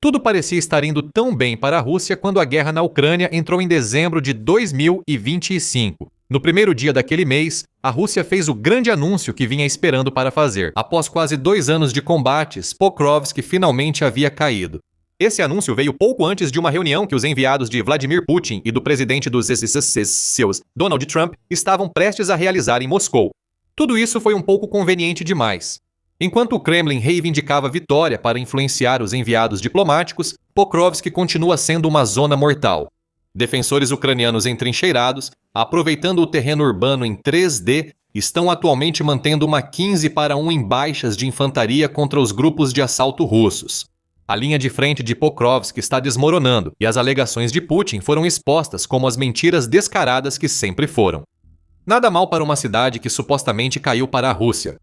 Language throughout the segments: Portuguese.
Tudo parecia estar indo tão bem para a Rússia quando a guerra na Ucrânia entrou em dezembro de 2025. No primeiro dia daquele mês, a Rússia fez o grande anúncio que vinha esperando para fazer. Após quase 2 anos de combates, Pokrovsk finalmente havia caído. Esse anúncio veio pouco antes de uma reunião que os enviados de Vladimir Putin e do presidente dos seus Donald Trump estavam prestes a realizar em Moscou. Tudo isso foi um pouco conveniente demais. Enquanto o Kremlin reivindicava vitória para influenciar os enviados diplomáticos, Pokrovsk continua sendo uma zona mortal. Defensores ucranianos entrincheirados, aproveitando o terreno urbano em 3D, estão atualmente mantendo uma 15-1 em baixas de infantaria contra os grupos de assalto russos. A linha de frente de Pokrovsk está desmoronando e as alegações de Putin foram expostas como as mentiras descaradas que sempre foram. Nada mal para uma cidade que supostamente caiu para a Rússia.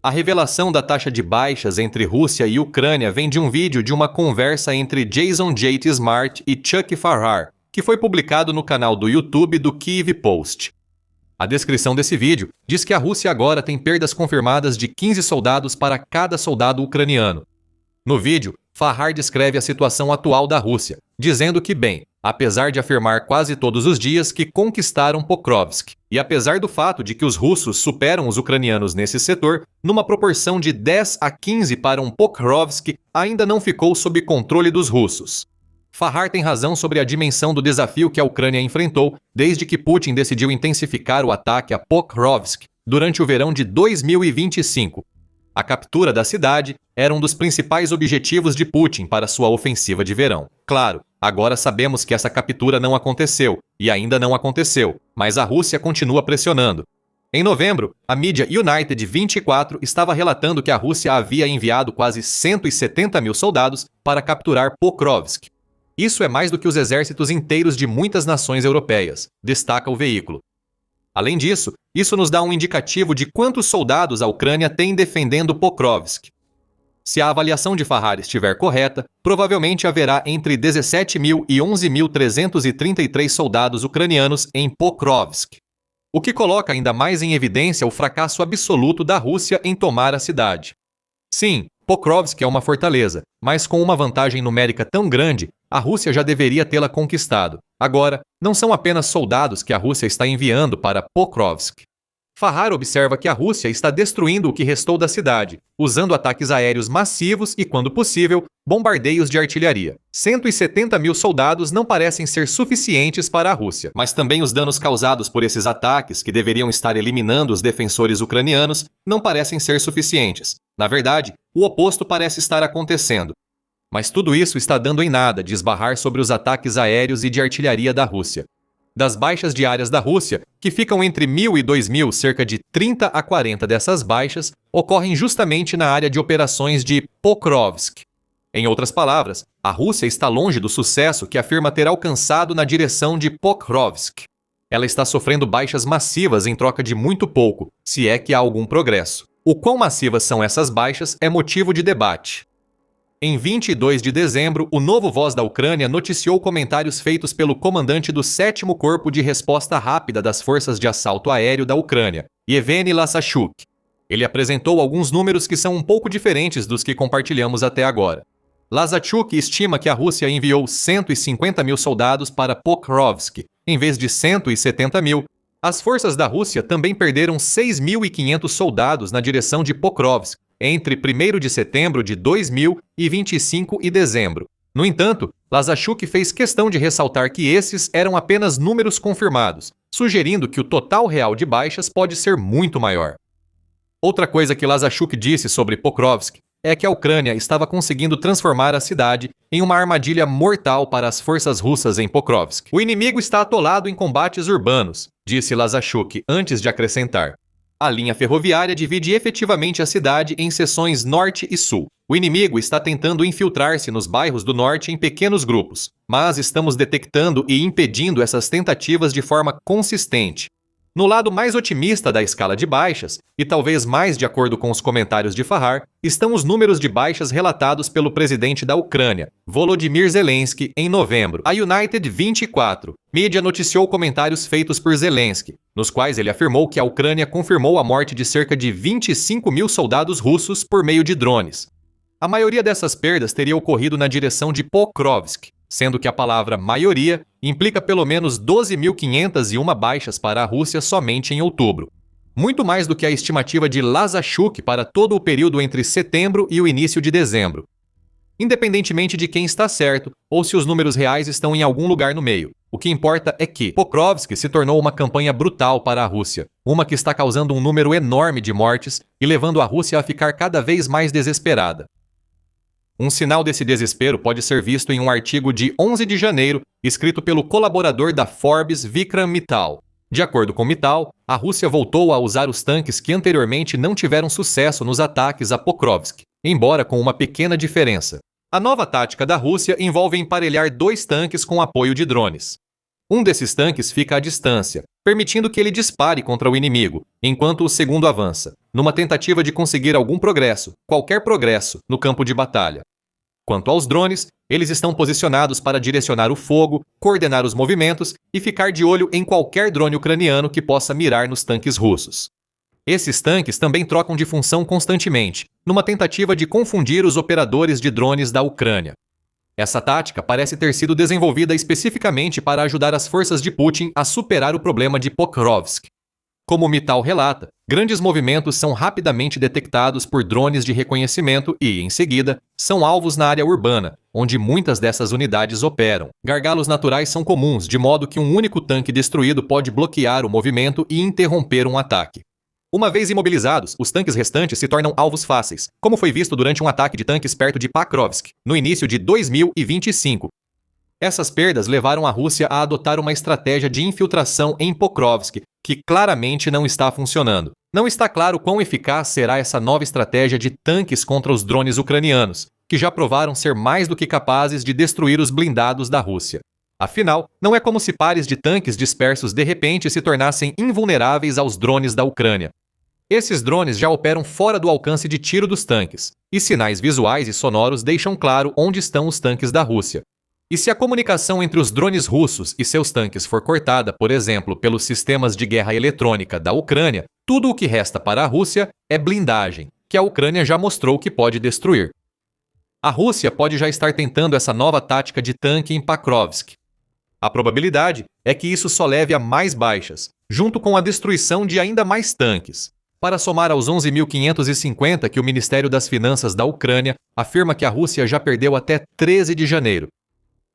A revelação da taxa de baixas entre Rússia e Ucrânia vem de um vídeo de uma conversa entre Jason J.T. Smart e Chuck Farrar, que foi publicado no canal do YouTube do Kyiv Post. A descrição desse vídeo diz que a Rússia agora tem perdas confirmadas de 15 soldados para cada soldado ucraniano. No vídeo, Farrar descreve a situação atual da Rússia, dizendo que, bem, apesar de afirmar quase todos os dias que conquistaram Pokrovsk, e apesar do fato de que os russos superam os ucranianos nesse setor, numa proporção de 10-15 para um Pokrovsk, ainda não ficou sob controle dos russos. Farrar tem razão sobre a dimensão do desafio que a Ucrânia enfrentou desde que Putin decidiu intensificar o ataque a Pokrovsk durante o verão de 2025. A captura da cidade era um dos principais objetivos de Putin para sua ofensiva de verão. Claro, agora sabemos que essa captura não aconteceu, e ainda não aconteceu, mas a Rússia continua pressionando. Em novembro, a mídia United 24 estava relatando que a Rússia havia enviado quase 170 mil soldados para capturar Pokrovsk. Isso é mais do que os exércitos inteiros de muitas nações europeias, destaca o veículo. Além disso, isso nos dá um indicativo de quantos soldados a Ucrânia tem defendendo Pokrovsk. Se a avaliação de Farrar estiver correta, provavelmente haverá entre 17.000 e 11.333 soldados ucranianos em Pokrovsk, o que coloca ainda mais em evidência o fracasso absoluto da Rússia em tomar a cidade. Sim, Pokrovsk é uma fortaleza, mas com uma vantagem numérica tão grande, a Rússia já deveria tê-la conquistado. Agora, não são apenas soldados que a Rússia está enviando para Pokrovsk. Farrar observa que a Rússia está destruindo o que restou da cidade, usando ataques aéreos massivos e, quando possível, bombardeios de artilharia. 170 mil soldados não parecem ser suficientes para a Rússia, mas também os danos causados por esses ataques, que deveriam estar eliminando os defensores ucranianos, não parecem ser suficientes. Na verdade, o oposto parece estar acontecendo. Mas tudo isso está dando em nada de esbarrar sobre os ataques aéreos e de artilharia da Rússia. Das baixas diárias da Rússia, que ficam entre 1.000 e 2.000, cerca de 30 a 40 dessas baixas ocorrem justamente na área de operações de Pokrovsk. Em outras palavras, a Rússia está longe do sucesso que afirma ter alcançado na direção de Pokrovsk. Ela está sofrendo baixas massivas em troca de muito pouco, se é que há algum progresso. O quão massivas são essas baixas é motivo de debate. Em 22 de dezembro, o Novo Voz da Ucrânia noticiou comentários feitos pelo comandante do 7º Corpo de Resposta Rápida das Forças de Assalto Aéreo da Ucrânia, Yevgeny Lasachuk. Ele apresentou alguns números que são um pouco diferentes dos que compartilhamos até agora. Lasachuk estima que a Rússia enviou 150 mil soldados para Pokrovsk, em vez de 170 mil. As forças da Rússia também perderam 6.500 soldados na direção de Pokrovsk, entre 1º de setembro de 2000 e 25 de dezembro. No entanto, Lasachuk fez questão de ressaltar que esses eram apenas números confirmados, sugerindo que o total real de baixas pode ser muito maior. Outra coisa que Lasachuk disse sobre Pokrovsk é que a Ucrânia estava conseguindo transformar a cidade em uma armadilha mortal para as forças russas em Pokrovsk. O inimigo está atolado em combates urbanos, disse Lasachuk antes de acrescentar. A linha ferroviária divide efetivamente a cidade em seções norte e sul. O inimigo está tentando infiltrar-se nos bairros do norte em pequenos grupos, mas estamos detectando e impedindo essas tentativas de forma consistente. No lado mais otimista da escala de baixas, e talvez mais de acordo com os comentários de Farrar, estão os números de baixas relatados pelo presidente da Ucrânia, Volodymyr Zelensky, em novembro. A United 24 mídia noticiou comentários feitos por Zelensky, nos quais ele afirmou que a Ucrânia confirmou a morte de cerca de 25 mil soldados russos por meio de drones. A maioria dessas perdas teria ocorrido na direção de Pokrovsk, sendo que a palavra maioria implica pelo menos 12.501 baixas para a Rússia somente em outubro. Muito mais do que a estimativa de Lazarchuk para todo o período entre setembro e o início de dezembro. Independentemente de quem está certo ou se os números reais estão em algum lugar no meio, o que importa é que Pokrovsk se tornou uma campanha brutal para a Rússia, uma que está causando um número enorme de mortes e levando a Rússia a ficar cada vez mais desesperada. Um sinal desse desespero pode ser visto em um artigo de 11 de janeiro, escrito pelo colaborador da Forbes Vikram Mittal. De acordo com Mittal, a Rússia voltou a usar os tanques que anteriormente não tiveram sucesso nos ataques a Pokrovsk, embora com uma pequena diferença. A nova tática da Rússia envolve emparelhar 2 tanques com apoio de drones. Um desses tanques fica à distância, permitindo que ele dispare contra o inimigo, enquanto o segundo avança, numa tentativa de conseguir algum progresso, qualquer progresso, no campo de batalha. Quanto aos drones, eles estão posicionados para direcionar o fogo, coordenar os movimentos e ficar de olho em qualquer drone ucraniano que possa mirar nos tanques russos. Esses tanques também trocam de função constantemente, numa tentativa de confundir os operadores de drones da Ucrânia. Essa tática parece ter sido desenvolvida especificamente para ajudar as forças de Putin a superar o problema de Pokrovsk. Como Mittal relata, grandes movimentos são rapidamente detectados por drones de reconhecimento e, em seguida, são alvos na área urbana, onde muitas dessas unidades operam. Gargalos naturais são comuns, de modo que um único tanque destruído pode bloquear o movimento e interromper um ataque. Uma vez imobilizados, os tanques restantes se tornam alvos fáceis, como foi visto durante um ataque de tanques perto de Pakrovsk, no início de 2025. Essas perdas levaram a Rússia a adotar uma estratégia de infiltração em Pokrovsk, que claramente não está funcionando. Não está claro quão eficaz será essa nova estratégia de tanques contra os drones ucranianos, que já provaram ser mais do que capazes de destruir os blindados da Rússia. Afinal, não é como se pares de tanques dispersos de repente se tornassem invulneráveis aos drones da Ucrânia. Esses drones já operam fora do alcance de tiro dos tanques, e sinais visuais e sonoros deixam claro onde estão os tanques da Rússia. E se a comunicação entre os drones russos e seus tanques for cortada, por exemplo, pelos sistemas de guerra eletrônica da Ucrânia, tudo o que resta para a Rússia é blindagem, que a Ucrânia já mostrou que pode destruir. A Rússia pode já estar tentando essa nova tática de tanque em Pakrovsk. A probabilidade é que isso só leve a mais baixas, junto com a destruição de ainda mais tanques. Para somar aos 11.550 que o Ministério das Finanças da Ucrânia afirma que a Rússia já perdeu até 13 de janeiro.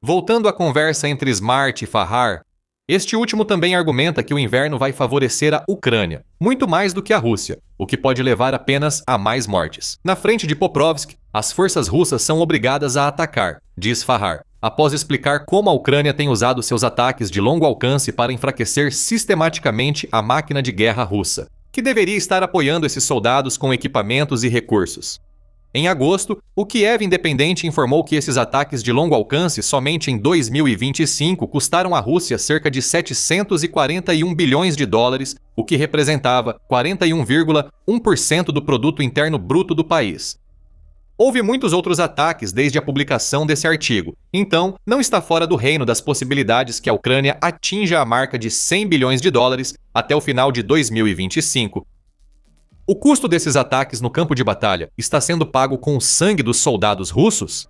Voltando à conversa entre Smart e Fahar, este último também argumenta que o inverno vai favorecer a Ucrânia, muito mais do que a Rússia, o que pode levar apenas a mais mortes. Na frente de Pokrovsk, as forças russas são obrigadas a atacar, diz Fahar, após explicar como a Ucrânia tem usado seus ataques de longo alcance para enfraquecer sistematicamente a máquina de guerra russa, que deveria estar apoiando esses soldados com equipamentos e recursos. Em agosto, o Kiev Independente informou que esses ataques de longo alcance somente em 2025 custaram à Rússia cerca de 741 bilhões de dólares, o que representava 41,1% do produto interno bruto do país. Houve muitos outros ataques desde a publicação desse artigo, então não está fora do reino das possibilidades que a Ucrânia atinja a marca de 100 bilhões de dólares até o final de 2025. O custo desses ataques no campo de batalha está sendo pago com o sangue dos soldados russos?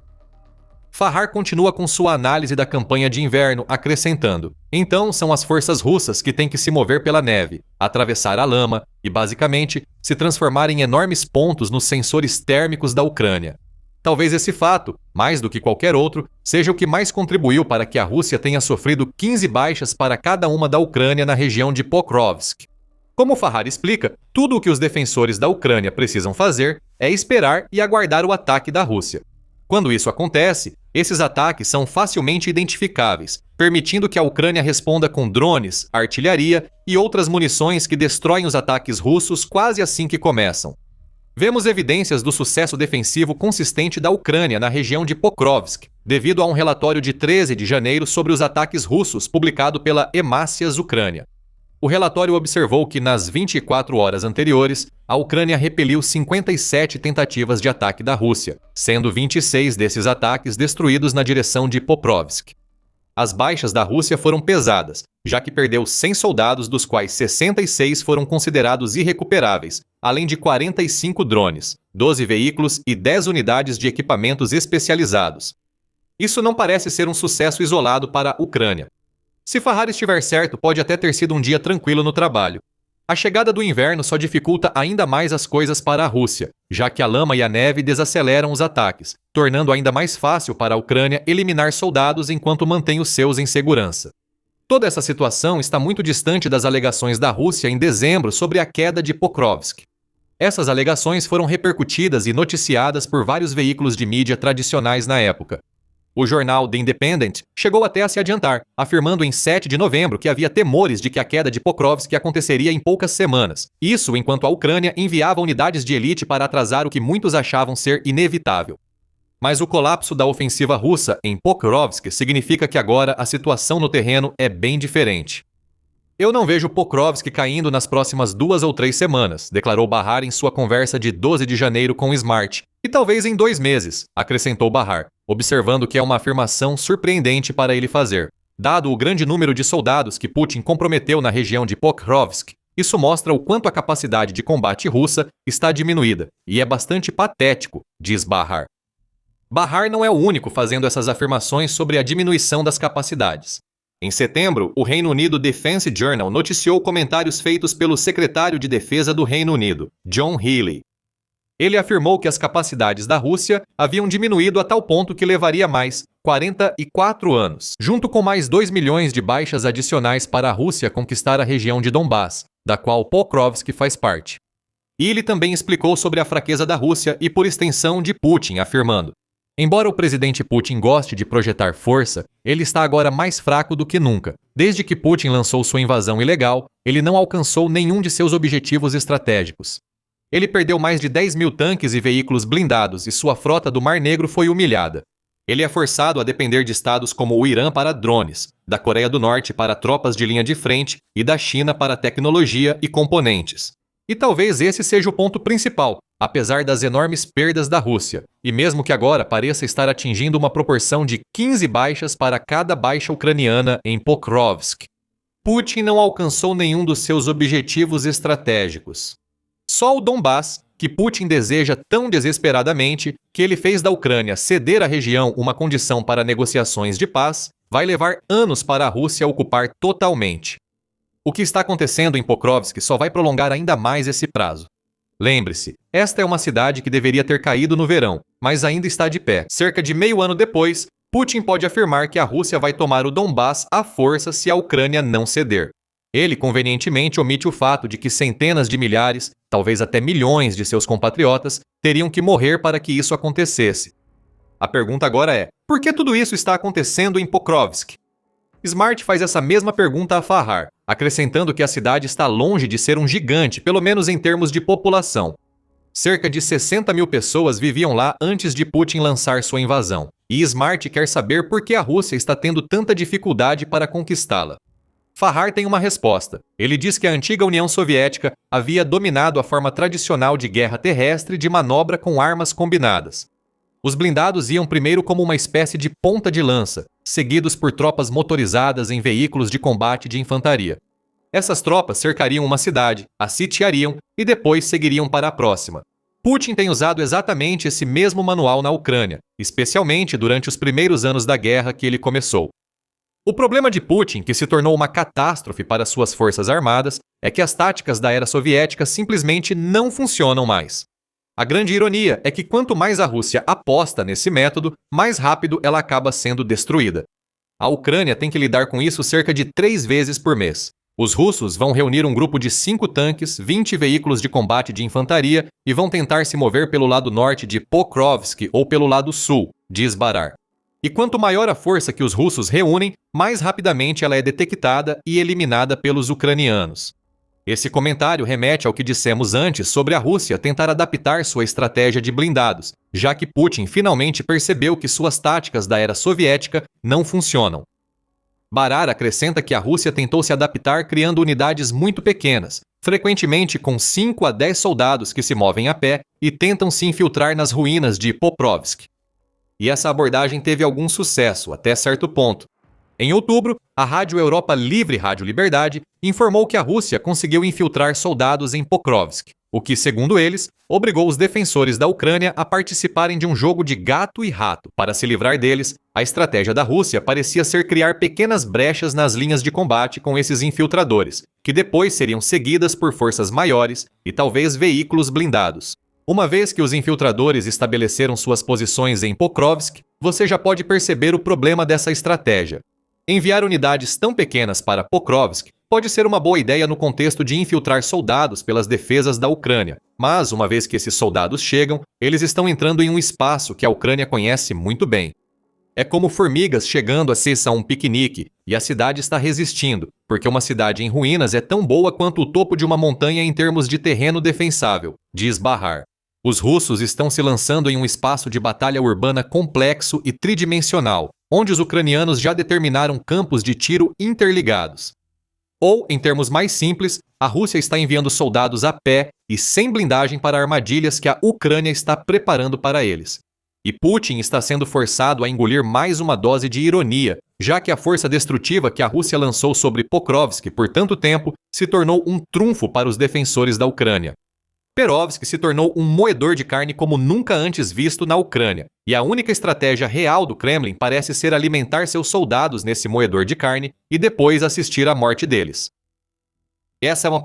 Fahar continua com sua análise da campanha de inverno, acrescentando: então são as forças russas que têm que se mover pela neve, atravessar a lama e, basicamente, se transformar em enormes pontos nos sensores térmicos da Ucrânia. Talvez esse fato, mais do que qualquer outro, seja o que mais contribuiu para que a Rússia tenha sofrido 15 baixas para cada uma da Ucrânia na região de Pokrovsk. Como Fahar explica, tudo o que os defensores da Ucrânia precisam fazer é esperar e aguardar o ataque da Rússia. Quando isso acontece, esses ataques são facilmente identificáveis, permitindo que a Ucrânia responda com drones, artilharia e outras munições que destroem os ataques russos quase assim que começam. Vemos evidências do sucesso defensivo consistente da Ucrânia na região de Pokrovsk, devido a um relatório de 13 de janeiro sobre os ataques russos publicado pela Emacias Ucrânia. O relatório observou que, nas 24 horas anteriores, a Ucrânia repeliu 57 tentativas de ataque da Rússia, sendo 26 desses ataques destruídos na direção de Pokrovsk. As baixas da Rússia foram pesadas, já que perdeu 100 soldados, dos quais 66 foram considerados irrecuperáveis, além de 45 drones, 12 veículos e 10 unidades de equipamentos especializados. Isso não parece ser um sucesso isolado para a Ucrânia. Se Fahar estiver certo, pode até ter sido um dia tranquilo no trabalho. A chegada do inverno só dificulta ainda mais as coisas para a Rússia, já que a lama e a neve desaceleram os ataques, tornando ainda mais fácil para a Ucrânia eliminar soldados enquanto mantém os seus em segurança. Toda essa situação está muito distante das alegações da Rússia em dezembro sobre a queda de Pokrovsk. Essas alegações foram repercutidas e noticiadas por vários veículos de mídia tradicionais na época. O jornal The Independent chegou até a se adiantar, afirmando em 7 de novembro que havia temores de que a queda de Pokrovsk aconteceria em poucas semanas. Isso enquanto a Ucrânia enviava unidades de elite para atrasar o que muitos achavam ser inevitável. Mas o colapso da ofensiva russa em Pokrovsk significa que agora a situação no terreno é bem diferente. Eu não vejo Pokrovsk caindo nas próximas 2 ou 3 semanas, declarou Bahar em sua conversa de 12 de janeiro com Smart, e talvez em 2 meses, acrescentou Bahar, observando que é uma afirmação surpreendente para ele fazer. Dado o grande número de soldados que Putin comprometeu na região de Pokrovsk, isso mostra o quanto a capacidade de combate russa está diminuída, e é bastante patético, diz Bahar. Bahar não é o único fazendo essas afirmações sobre a diminuição das capacidades. Em setembro, o Reino Unido Defense Journal noticiou comentários feitos pelo secretário de Defesa do Reino Unido, John Healey. Ele afirmou que as capacidades da Rússia haviam diminuído a tal ponto que levaria mais 44 anos, junto com mais 2 milhões de baixas adicionais para a Rússia conquistar a região de Donbass, da qual Pokrovsk faz parte. E ele também explicou sobre a fraqueza da Rússia e, por extensão, de Putin, afirmando: embora o presidente Putin goste de projetar força, ele está agora mais fraco do que nunca. Desde que Putin lançou sua invasão ilegal, ele não alcançou nenhum de seus objetivos estratégicos. Ele perdeu mais de 10 mil tanques e veículos blindados e sua frota do Mar Negro foi humilhada. Ele é forçado a depender de estados como o Irã para drones, da Coreia do Norte para tropas de linha de frente e da China para tecnologia e componentes. E talvez esse seja o ponto principal, apesar das enormes perdas da Rússia, e mesmo que agora pareça estar atingindo uma proporção de 15 baixas para cada baixa ucraniana em Pokrovsk. Putin não alcançou nenhum dos seus objetivos estratégicos. Só o Donbass, que Putin deseja tão desesperadamente que ele fez da Ucrânia ceder à região uma condição para negociações de paz, vai levar anos para a Rússia ocupar totalmente. O que está acontecendo em Pokrovsk só vai prolongar ainda mais esse prazo. Lembre-se, esta é uma cidade que deveria ter caído no verão, mas ainda está de pé. Cerca de meio ano depois, Putin pode afirmar que a Rússia vai tomar o Donbass à força se a Ucrânia não ceder. Ele convenientemente omite o fato de que centenas de milhares, talvez até milhões de seus compatriotas teriam que morrer para que isso acontecesse. A pergunta agora é: por que tudo isso está acontecendo em Pokrovsk? Smart faz essa mesma pergunta a Fahar, acrescentando que a cidade está longe de ser um gigante, pelo menos em termos de população. Cerca de 60 mil pessoas viviam lá antes de Putin lançar sua invasão, e Smart quer saber por que a Rússia está tendo tanta dificuldade para conquistá-la. Fahar tem uma resposta. Ele diz que a antiga União Soviética havia dominado a forma tradicional de guerra terrestre de manobra com armas combinadas. Os blindados iam primeiro como uma espécie de ponta de lança, seguidos por tropas motorizadas em veículos de combate de infantaria. Essas tropas cercariam uma cidade, a sitiariam e depois seguiriam para a próxima. Putin tem usado exatamente esse mesmo manual na Ucrânia, especialmente durante os primeiros anos da guerra que ele começou. O problema de Putin, que se tornou uma catástrofe para suas forças armadas, é que as táticas da era soviética simplesmente não funcionam mais. A grande ironia é que quanto mais a Rússia aposta nesse método, mais rápido ela acaba sendo destruída. A Ucrânia tem que lidar com isso cerca de 3 vezes por mês. Os russos vão reunir um grupo de 5 tanques, 20 veículos de combate de infantaria e vão tentar se mover pelo lado norte de Pokrovsk ou pelo lado sul, diz Bahar. E quanto maior a força que os russos reúnem, mais rapidamente ela é detectada e eliminada pelos ucranianos. Esse comentário remete ao que dissemos antes sobre a Rússia tentar adaptar sua estratégia de blindados, já que Putin finalmente percebeu que suas táticas da era soviética não funcionam. Bahar acrescenta que a Rússia tentou se adaptar criando unidades muito pequenas, frequentemente com 5 a 10 soldados que se movem a pé e tentam se infiltrar nas ruínas de Pokrovsk. E essa abordagem teve algum sucesso, até certo ponto. Em outubro, a Rádio Europa Livre Rádio Liberdade informou que a Rússia conseguiu infiltrar soldados em Pokrovsk, o que, segundo eles, obrigou os defensores da Ucrânia a participarem de um jogo de gato e rato. Para se livrar deles, a estratégia da Rússia parecia ser criar pequenas brechas nas linhas de combate com esses infiltradores, que depois seriam seguidas por forças maiores e talvez veículos blindados. Uma vez que os infiltradores estabeleceram suas posições em Pokrovsk, você já pode perceber o problema dessa estratégia. Enviar unidades tão pequenas para Pokrovsk pode ser uma boa ideia no contexto de infiltrar soldados pelas defesas da Ucrânia, mas uma vez que esses soldados chegam, eles estão entrando em um espaço que a Ucrânia conhece muito bem. É como formigas chegando a um piquenique, e a cidade está resistindo, porque uma cidade em ruínas é tão boa quanto o topo de uma montanha em termos de terreno defensável, diz Bahar. Os russos estão se lançando em um espaço de batalha urbana complexo e tridimensional, onde os ucranianos já determinaram campos de tiro interligados. Ou, em termos mais simples, a Rússia está enviando soldados a pé e sem blindagem para armadilhas que a Ucrânia está preparando para eles. E Putin está sendo forçado a engolir mais uma dose de ironia, já que a força destrutiva que a Rússia lançou sobre Pokrovsk por tanto tempo se tornou um trunfo para os defensores da Ucrânia. Perovsk se tornou um moedor de carne como nunca antes visto na Ucrânia, e a única estratégia real do Kremlin parece ser alimentar seus soldados nesse moedor de carne e depois assistir à morte deles. Essa é uma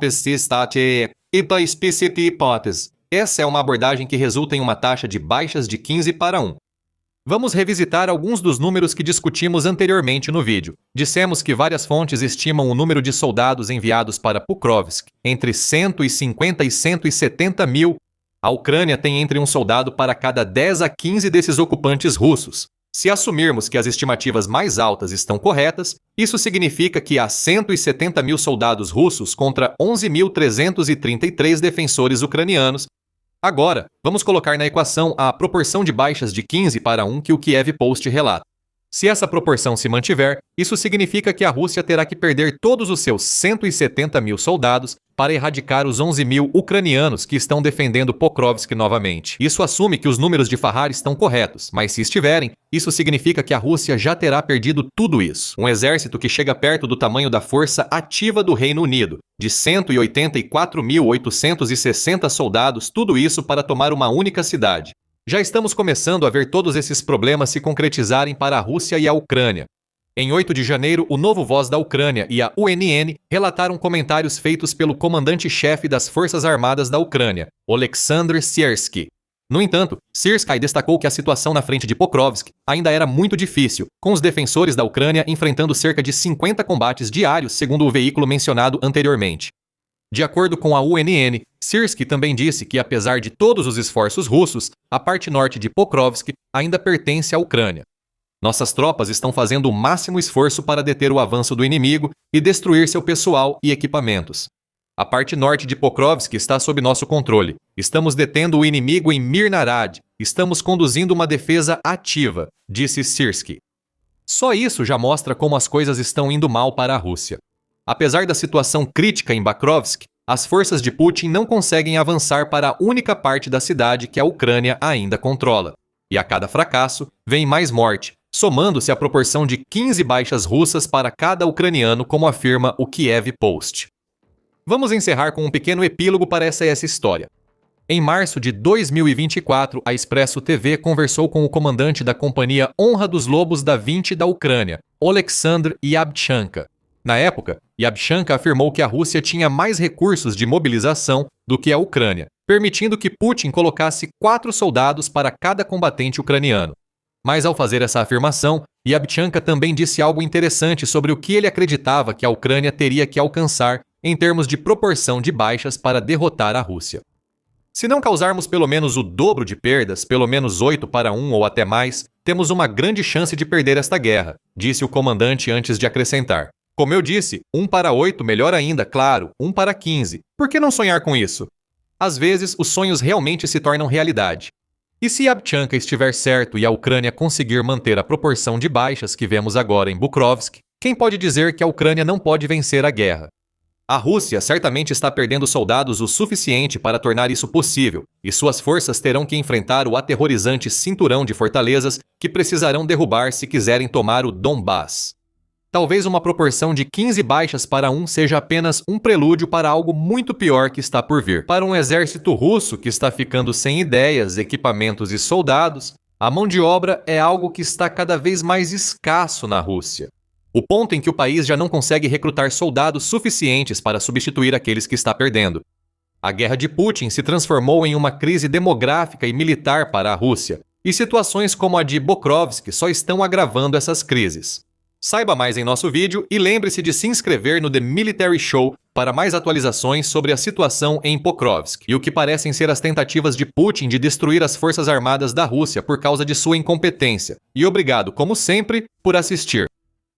hipótese. Essa é uma abordagem que resulta em uma taxa de baixas de 15-1. Vamos revisitar alguns dos números que discutimos anteriormente no vídeo. Dissemos que várias fontes estimam o número de soldados enviados para Pokrovsk entre 150 e 170 mil. A Ucrânia tem entre um soldado para cada 10 a 15 desses ocupantes russos. Se assumirmos que as estimativas mais altas estão corretas, isso significa que há 170 mil soldados russos contra 11.333 defensores ucranianos. Agora, vamos colocar na equação a proporção de baixas de 15-1 que o Kiev Post relata. Se essa proporção se mantiver, isso significa que a Rússia terá que perder todos os seus 170 mil soldados para erradicar os 11 mil ucranianos que estão defendendo Pokrovsk novamente. Isso assume que os números de Fahar estão corretos, mas se estiverem, isso significa que a Rússia já terá perdido tudo isso. Um exército que chega perto do tamanho da força ativa do Reino Unido, de 184.860 soldados, tudo isso para tomar uma única cidade. Já estamos começando a ver todos esses problemas se concretizarem para a Rússia e a Ucrânia. Em 8 de janeiro, o Novo Voz da Ucrânia e a UNN relataram comentários feitos pelo comandante-chefe das Forças Armadas da Ucrânia, Oleksandr Siersky. No entanto, Siersky destacou que a situação na frente de Pokrovsk ainda era muito difícil, com os defensores da Ucrânia enfrentando cerca de 50 combates diários, segundo o veículo mencionado anteriormente. De acordo com a UNN, Siersky também disse que, apesar de todos os esforços russos, a parte norte de Pokrovsk ainda pertence à Ucrânia. Nossas tropas estão fazendo o máximo esforço para deter o avanço do inimigo e destruir seu pessoal e equipamentos. A parte norte de Pokrovsk está sob nosso controle. Estamos detendo o inimigo em Mirnarad. Estamos conduzindo uma defesa ativa, disse Siersky. Só isso já mostra como as coisas estão indo mal para a Rússia. Apesar da situação crítica em Bakrovsk, as forças de Putin não conseguem avançar para a única parte da cidade que a Ucrânia ainda controla. E a cada fracasso, vem mais morte, somando-se a proporção de 15 baixas russas para cada ucraniano, como afirma o Kiev Post. Vamos encerrar com um pequeno epílogo para essa história. Em março de 2024, a Expresso TV conversou com o comandante da Companhia Honra dos Lobos da 20 da Ucrânia, Oleksandr Yabchanka. Na época, Yabchanka afirmou que a Rússia tinha mais recursos de mobilização do que a Ucrânia, permitindo que Putin colocasse 4 soldados para cada combatente ucraniano. Mas ao fazer essa afirmação, Yabchanka também disse algo interessante sobre o que ele acreditava que a Ucrânia teria que alcançar em termos de proporção de baixas para derrotar a Rússia. Se não causarmos pelo menos o dobro de perdas, pelo menos 8-1 ou até mais, temos uma grande chance de perder esta guerra, disse o comandante antes de acrescentar. Como eu disse, 1-8, melhor ainda, claro, 1-15. Por que não sonhar com isso? Às vezes, os sonhos realmente se tornam realidade. E se Yabchanka estiver certo e a Ucrânia conseguir manter a proporção de baixas que vemos agora em Bukrovsk, quem pode dizer que a Ucrânia não pode vencer a guerra? A Rússia certamente está perdendo soldados o suficiente para tornar isso possível, e suas forças terão que enfrentar o aterrorizante cinturão de fortalezas que precisarão derrubar se quiserem tomar o Donbass. Talvez uma proporção de 15 baixas para 1 seja apenas um prelúdio para algo muito pior que está por vir. Para um exército russo que está ficando sem ideias, equipamentos e soldados, a mão de obra é algo que está cada vez mais escasso na Rússia. O ponto em que o país já não consegue recrutar soldados suficientes para substituir aqueles que está perdendo. A guerra de Putin se transformou em uma crise demográfica e militar para a Rússia, e situações como a de Pokrovsk só estão agravando essas crises. Saiba mais em nosso vídeo e lembre-se de se inscrever no The Military Show para mais atualizações sobre a situação em Pokrovsk e o que parecem ser as tentativas de Putin de destruir as forças armadas da Rússia por causa de sua incompetência. E obrigado, como sempre, por assistir.